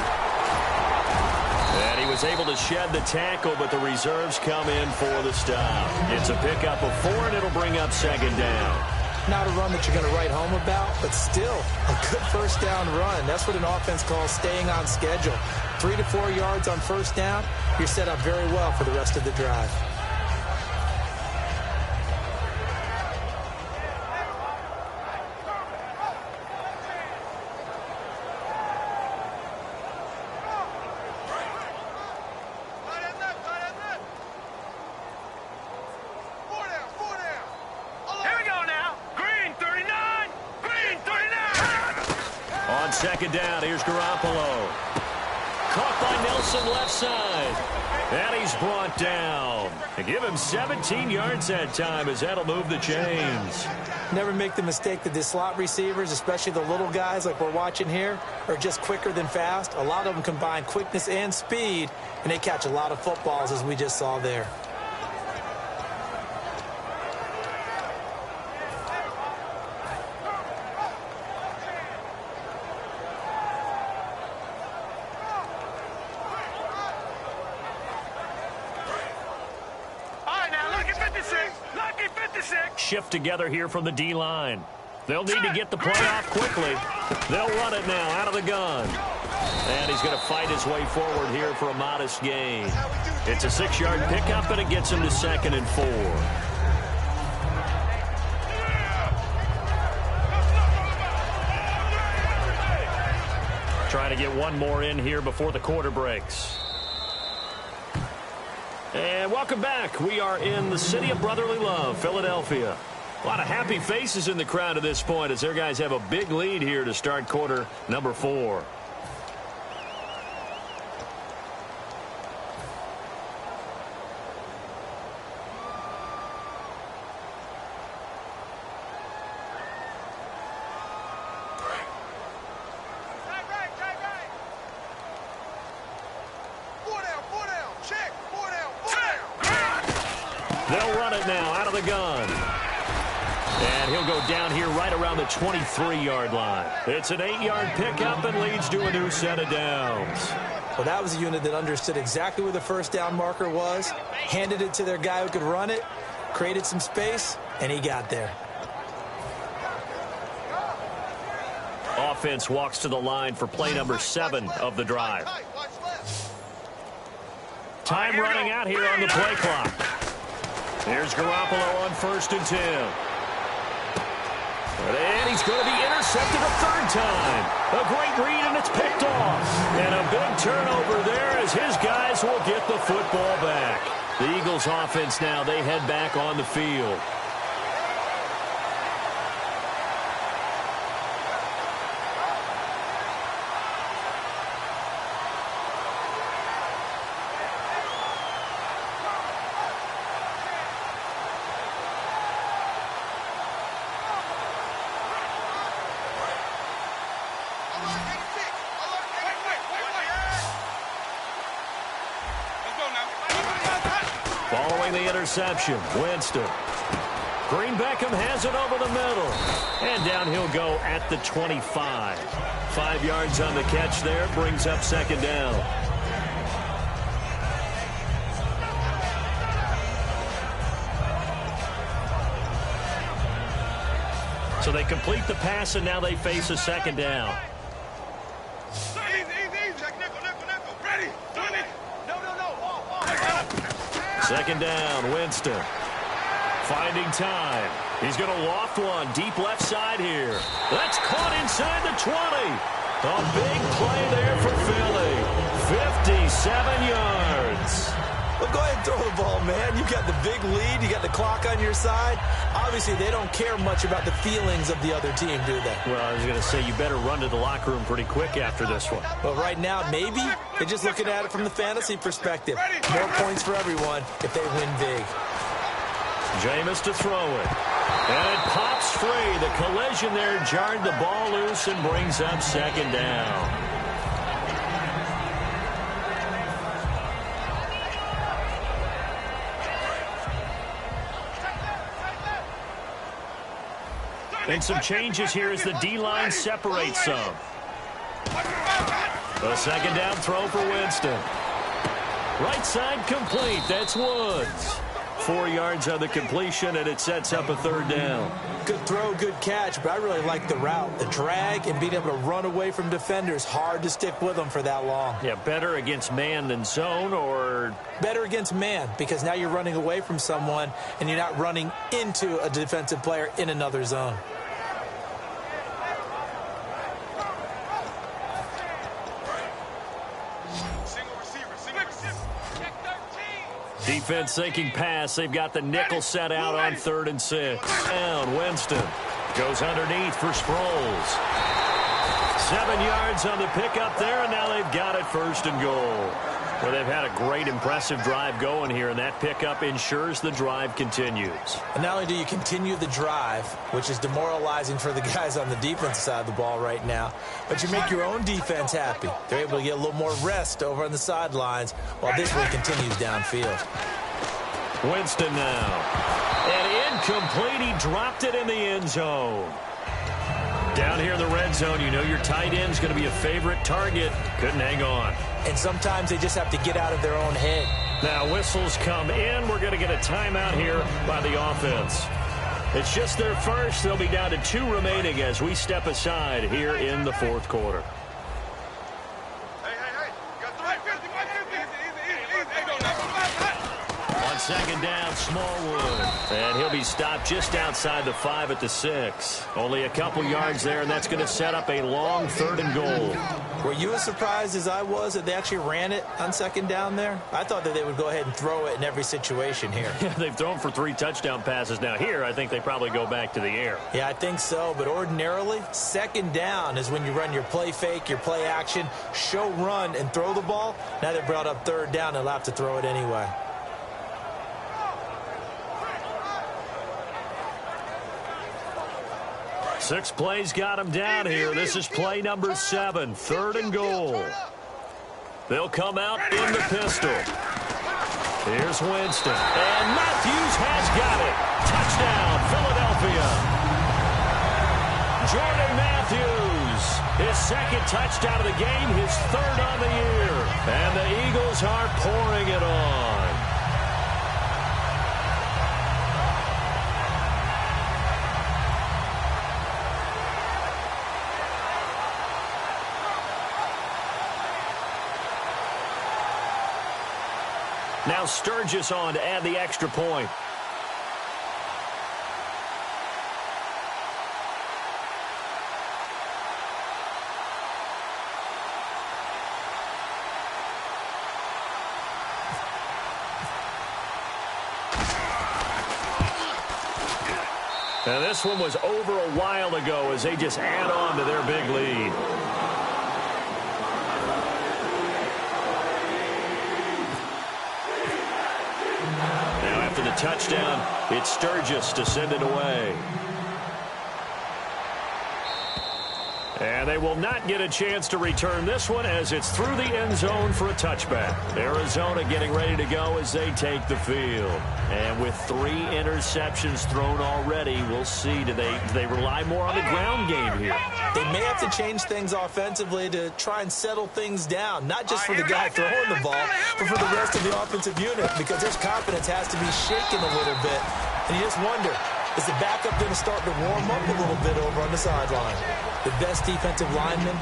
And he was able to shed the tackle, but the reserves come in for the stop. It's a pickup of 4, and it'll bring up second down. Not a run that you're going to write home about, but still a good first down run. That's what an offense calls staying on schedule. 3 to 4 yards on first down, you're set up very well for the rest of the drive. Second down, here's Garoppolo. Caught by Nelson left side. And he's brought down. And give him 17 yards that time as that'll move the chains. Never make the mistake that the slot receivers, especially the little guys like we're watching here, are just quicker than fast. A lot of them combine quickness and speed, and they catch a lot of footballs, as we just saw there. Shift together here from the D-line. They'll need to get the play off quickly. They'll run it now out of the gun. And he's going to fight his way forward here for a modest gain. It's a 6-yard pickup, and it gets him to 2nd and 4. Trying to get one more in here before the quarter breaks. And welcome back. We are in the city of brotherly love, Philadelphia. A lot of happy faces in the crowd at this point as their guys have a big lead here to start quarter number 4. They'll run it now out of the gun. And he'll go down here right around the 23-yard line. It's an 8-yard pickup and leads to a new set of downs. Well, that was a unit that understood exactly where the first down marker was, handed it to their guy who could run it, created some space, and he got there. Offense walks to the line for play number 7 of the drive. Time running out here on the play clock. Here's Garoppolo on 1st and 10. And he's going to be intercepted a 3rd time. A great read, and it's picked off. And a big turnover there as his guys will get the football back. The Eagles offense now, they head back on the field. Following the interception, Winston. Green Beckham has it over the middle. And down he'll go at the 25. 5 yards on the catch there, brings up 2nd down. So they complete the pass, and now they face a 2nd down. Second down, Winston. Finding time. He's going to loft one deep left side here. That's caught inside the 20. A big play there for Philly. 57 yards. Well, go ahead and throw the ball, man. You got the big lead. You got the clock on your side. Obviously, they don't care much about the feelings of the other team, do they? Well, I was going to say, you better run to the locker room pretty quick after this one. But right now, maybe they're just looking at it from the fantasy perspective. More points for everyone if they win big. Jameis to throw it. And it pops free. The collision there jarred the ball loose and brings up 2nd down. And some changes here as the D-line separates some. A 2nd down throw for Winston. Right side complete. That's Woods. 4 yards on the completion, and it sets up a 3rd down. Good throw, good catch, but I really like the route. The drag and being able to run away from defenders. Hard to stick with them for that long. Yeah, better against man than zone, or? Better against man, because now you're running away from someone, and you're not running into a defensive player in another zone. Defense thinking pass. They've got the nickel set out on 3rd and 6. Down, Winston. Goes underneath for Sproles. 7 yards on the pickup there, and now they've got it 1st and goal. Well, they've had a great, impressive drive going here, and that pickup ensures the drive continues. And not only do you continue the drive, which is demoralizing for the guys on the defensive side of the ball right now, but you make your own defense happy. They're able to get a little more rest over on the sidelines while this one continues downfield. Winston now. And incomplete. He dropped it in the end zone. Down here in the red zone, you know your tight end's going to be a favorite target. Couldn't hang on. And sometimes they just have to get out of their own head. Now whistles come in. We're going to get a timeout here by the offense. It's just their first. They'll be down to 2 remaining as we step aside here in the 4th quarter. On 2nd down, Smallwood. And he'll be stopped just outside the 5 at the 6. Only a couple yards there, and that's going to set up a long 3rd and goal. Were you as surprised as I was that they actually ran it on 2nd down there? I thought that they would go ahead and throw it in every situation here. Yeah, they've thrown for 3 touchdown passes. Now here, I think they probably go back to the air. Yeah, I think so. But ordinarily, 2nd down is when you run your play fake, your play action, show run, and throw the ball. Now they brought up 3rd down, and they'll have to throw it anyway. Six plays got him down here. This is play number 7, 3rd and goal. They'll come out in the pistol. Here's Winston. And Matthews has got it. Touchdown, Philadelphia. Jordan Matthews, his 2nd touchdown of the game, his 3rd on the year. And the Eagles are pouring it on. Now Sturgis on to add the extra point. Now this one was over a while ago as they just add on to their big lead. For the touchdown, it's Sturgis to send it away. And they will not get a chance to return this one as it's through the end zone for a touchback. Arizona getting ready to go as they take the field. And with 3 interceptions thrown already, we'll see. Do they rely more on the ground game here? They may have to change things offensively to try and settle things down, not just for the guy throwing the ball, but for the rest of the offensive unit, because their confidence has to be shaken a little bit. And you just wonder, is the backup going to start to warm up a little bit over on the sideline? The best defensive linemen,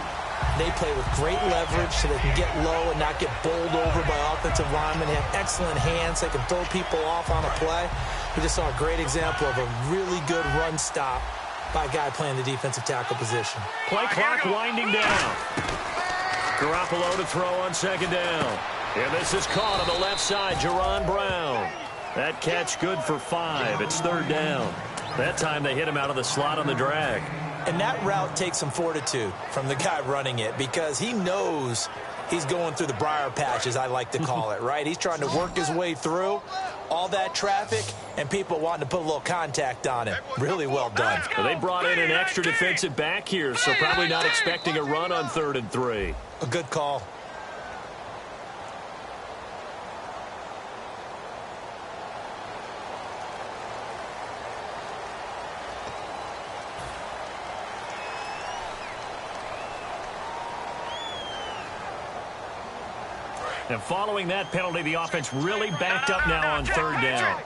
they play with great leverage so they can get low and not get bowled over by offensive linemen. They have excellent hands. They can throw people off on a play. We just saw a great example of a really good run stop by a guy playing the defensive tackle position. Play clock winding down. Garoppolo to throw on 2nd down. And this is caught on the left side, Jerron Brown. That catch good for 5. It's 3rd down. That time they hit him out of the slot on the drag. And that route takes some fortitude from the guy running it because he knows he's going through the briar patch, as I like to call it, right? He's trying to work his way through all that traffic and people wanting to put a little contact on him. Really well done. Well, they brought in an extra defensive back here, so probably not expecting a run on 3rd and 3. A good call. And following that penalty, the offense really backed up now on 3rd down.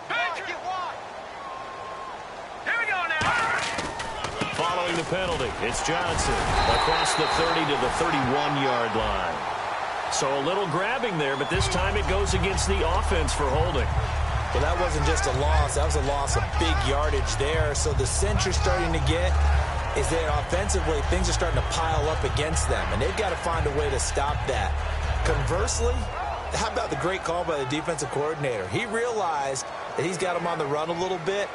Following the penalty, it's Johnson across the 30 to the 31-yard line. So a little grabbing there, but this time it goes against the offense for holding. Well, that wasn't just a loss. That was a loss of big yardage there. So the sense you're starting to get is that offensively things are starting to pile up against them, and they've got to find a way to stop that. Conversely, how about the great call by the defensive coordinator? He realized that he's got him on the run a little bit,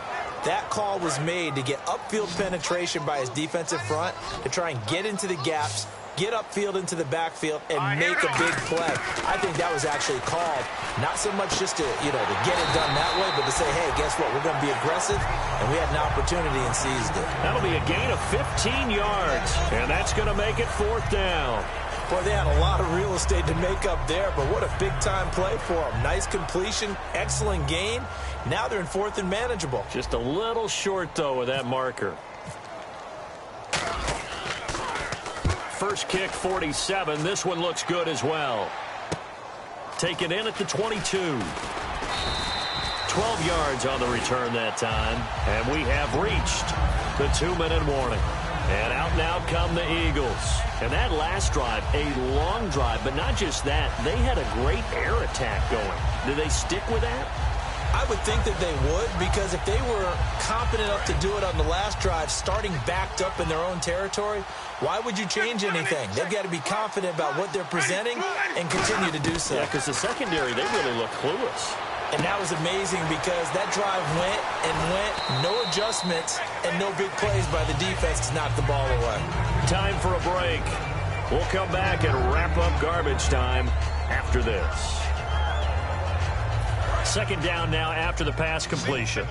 That call was made to get upfield penetration by his defensive front to try and get into the gaps, get upfield into the backfield, and make a big play. I think that was actually called, not so much just to, to get it done that way, but to say, hey, guess what? We're going to be aggressive, and we had an opportunity and seized it. That'll be a gain of 15 yards, and that's going to make it 4th down. Boy, they had a lot of real estate to make up there, but what a big-time play for them. Nice completion, excellent gain. Now they're in 4th and manageable. Just a little short, though, with that marker. First kick, 47. This one looks good as well. Taken in at the 22. 12 yards on the return that time. And we have reached the 2-minute warning. And out now come the Eagles. And that last drive, a long drive, but not just that. They had a great air attack going. Do they stick with that? I would think that they would, because if they were competent enough to do it on the last drive, starting backed up in their own territory, why would you change anything? They've got to be confident about what they're presenting and continue to do so. Yeah, because the secondary, they really look clueless. And that was amazing because that drive went and went, no adjustments, and no big plays by the defense to knock the ball away. Time for a break. We'll come back and wrap up garbage time after this. 2nd down now after the pass completion.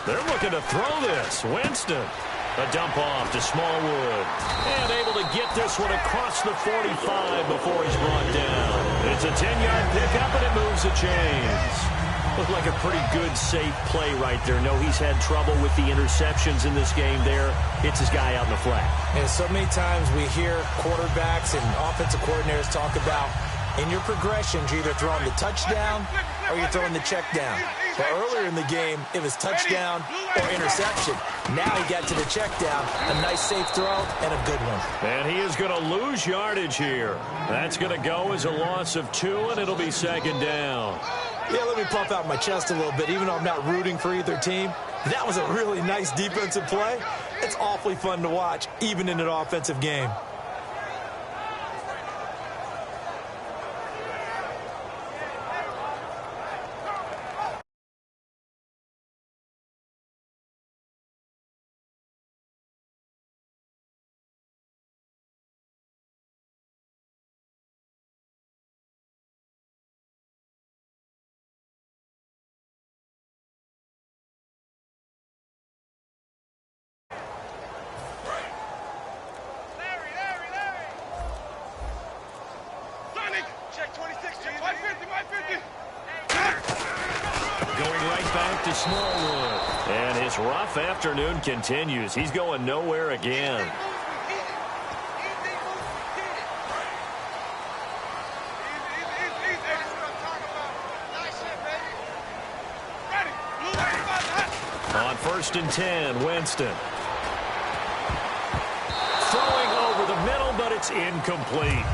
They're looking to throw this. Winston. A dump off to Smallwood. And able to get this one across the 45 before he's brought down. It's a 10-yard pickup, and it moves the chains. Looked like a pretty good, safe play right there. No, he's had trouble with the interceptions in this game there. Hits his guy out in the flat. And so many times we hear quarterbacks and offensive coordinators talk about, in your progressions, you're either throwing the touchdown or you're throwing the check down. But earlier in the game, it was touchdown or interception. Now he got to the check down. A nice safe throw and a good one. And he is going to lose yardage here. That's going to go as a loss of 2, and it'll be 2nd down. Yeah, let me puff out my chest a little bit, even though I'm not rooting for either team. That was a really nice defensive play. It's awfully fun to watch, even in an offensive game. Going right back to Smallwood. And his rough afternoon continues. He's going nowhere again. On 1st and 10, Winston. Throwing over the middle, but it's incomplete.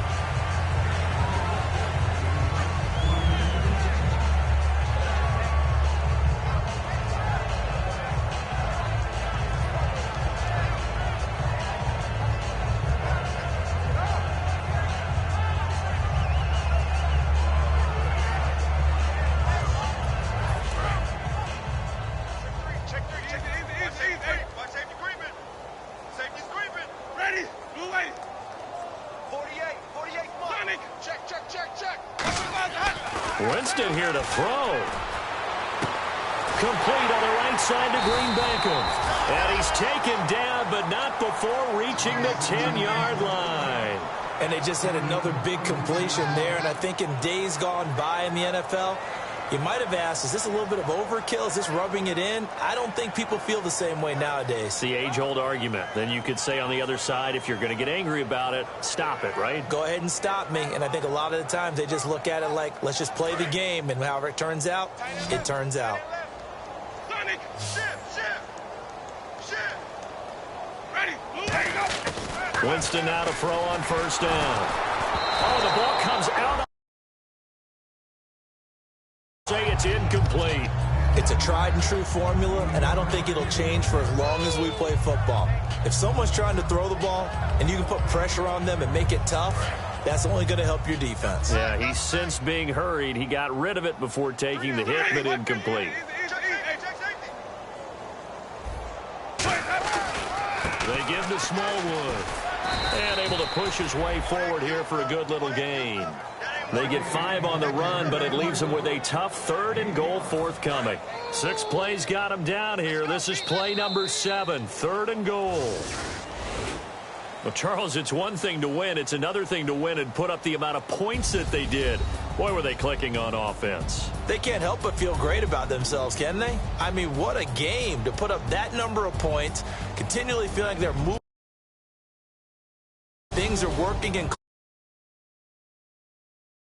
Winston here to throw. Complete on the right side to Green Beckham. And he's taken down, but not before reaching the 10-yard line. And they just had another big completion there. And I think in days gone by in the NFL, you might have asked, is this a little bit of overkill? Is this rubbing it in? I don't think people feel the same way nowadays. It's the age-old argument. Then you could say on the other side, if you're going to get angry about it, stop it, right? Go ahead and stop me. And I think a lot of the times they just look at it like, let's just play the game. And however it turns out, it turns out. Winston now to throw on 1st down. Oh, the ball comes out. Say it's incomplete. It's a tried and true formula, and I don't think it'll change for as long as we play football. If someone's trying to throw the ball and you can put pressure on them and make it tough, That's only going to help your defense. Yeah, he sensed being hurried. He got rid of it before taking the hit, but incomplete. They give to Smallwood. And able to push his way forward here for a good little gain. They get 5 on the run, but it leaves them with a tough 3rd and goal forthcoming. 6 plays got him down here. This is play number 7, 3rd and goal. Well, Charles, it's one thing to win. It's another thing to win and put up the amount of points that they did. Boy, were they clicking on offense. They can't help but feel great about themselves, can they? I mean, what a game to put up that number of points, continually feeling like they're moving. Things are working and